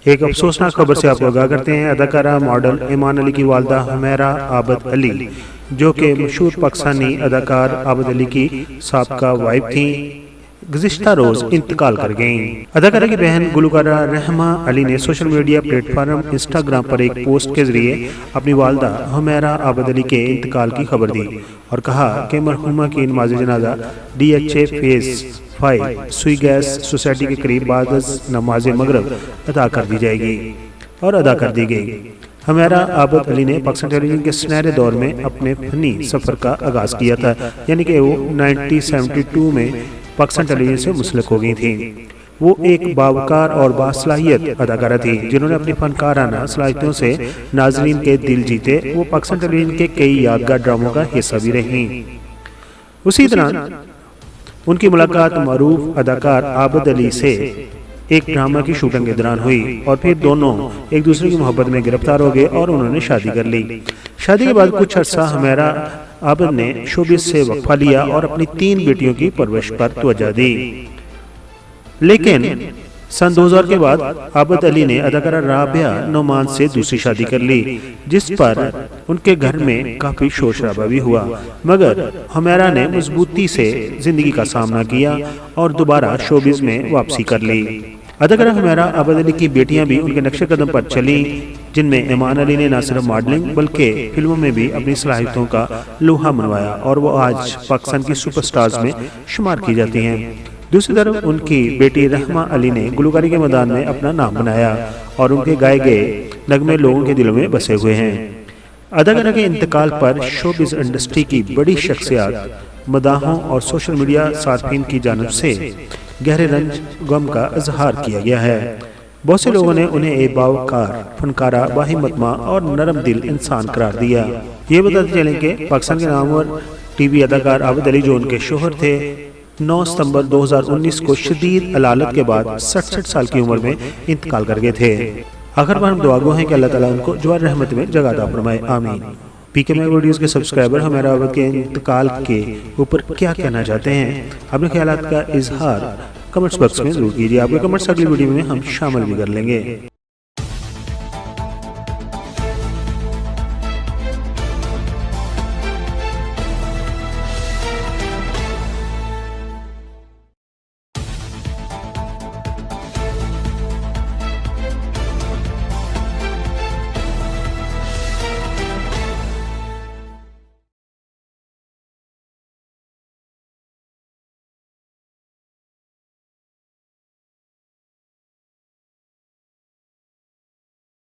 ایک افسوسناک خبر سے آپ کو آگاہ کرتے ہیں۔ اداکارہ ماڈل ایمان علی کی والدہ حمیرہ عابد علی، جو کہ مشہور پاکستانی اداکار عابد علی کی سابقہ وائف تھیں، گزشتہ روز انتقال کر گئیں۔ اداکارہ کی بہن گلوکارہ رحمہ علی نے social media platform Instagram پر ایک پوسٹ کے ذریعے اپنی والدہ حمیرہ عابد علی کے انتقال کی خبر دی اور کہا کہ مرحومہ کی نماز جنازہ DHA فیز 5 سوئی گیس سوسائٹی کے قریب بعد از نماز مغرب ادا کر دی جائے گی اور ادا کر دی گئی۔ حمیرہ عابد علی نے پاکستان ٹیلی ویژن کے سنہرے دور میں اپنے فنی سفر کا آغاز کیا تھا، یعنی کہ وہ 1972 میں پاکستان ٹیلی ویژن سے منسلک ہو گئی تھیں۔ وہ ایک باوقار اور باصلاحیت اداکارہ تھی جنہوں نے اپنی فنکارانہ صلاحیتوں سے ناظرین کے دل جیتے۔ وہ پاکستان ٹیلی ویژن کے کئی یادگار ڈراموں کا حصہ بھی رہیں۔ اسی طرح ان کی ملاقات معروف اداکار عابد علی سے ایک ڈرامہ کی شوٹنگ کے دوران ہوئی اور پھر دونوں ایک دوسرے کی محبت میں گرفتار ہو گئے اور انہوں نے شادی کر لی۔ شادی کے بعد کچھ عرصہ حمیرہ عابد نے شوبز سے وقفہ لیا اور اپنی 3 بیٹیوں کی پرورش پر توجہ دی، لیکن سن 2000 کے بعد عابد علی نے اداکارہ رابعہ نعمان سے دوسری شادی کر لی، جس پر ان کے گھر میں کافی شور شرابہ بھی ہوا، مگر حمیرہ نے مضبوطی سے زندگی کا سامنا کیا اور دوبارہ شوبز میں واپسی کر لی۔ اداکارہ حمیرہ عابد علی کی بیٹیاں بھی ان کے نقش قدم پر چلیں، جن میں ایمان علی نے نہ صرف ماڈلنگ بلکہ فلموں میں بھی اپنی صلاحیتوں کا لوہا منوایا اور وہ آج پاکستان کی سپر سٹارز میں شمار کی جاتی ہیں۔ دوسری طرف ان کی بیٹی رحمہ علی نے گلوکاری کے میدان میں اپنا نام بنایا اور ان کے گائے گئے نغمے لوگوں کے دلوں میں بسے ہوئے ہیں۔ اداکارہ کے انتقال پر شوبز انڈسٹری کی بڑی شخصیات، مداحوں اور سوشل میڈیا صارفین کی جانب سے گہرے رنج غم کا اظہار کیا گیا ہے۔ بہت سے لوگوں نے انہیں ایک باوقار فنکارہ، باہمت ماں اور نرم دل انسان قرار دیا۔ یہ بتاتے چلیں کہ پاکستان کے نامور ٹی وی اداکار عابد علی، جو ان کے شوہر تھے، 9 ستمبر 2019 کو شدید علالت کے بعد 67 سال کی عمر میں انتقال کر گئے تھے۔ آخر پر ہم دعا گو ہیں کہ اللہ تعالیٰ ان کو جوار رحمت میں جگہ عطا فرمائے، آمین۔ PK میگ ویڈیوز کے سبسکرائبر حمیرہ عابد کے انتقال کے اوپر کیا کہنا چاہتے ہیں؟ اپنے خیالات کا اظہار کمنٹس باکس میں ضرور کیجیے۔ آپ کے کمنٹس اگلی ویڈیو میں ہم شامل بھی کر لیں گے۔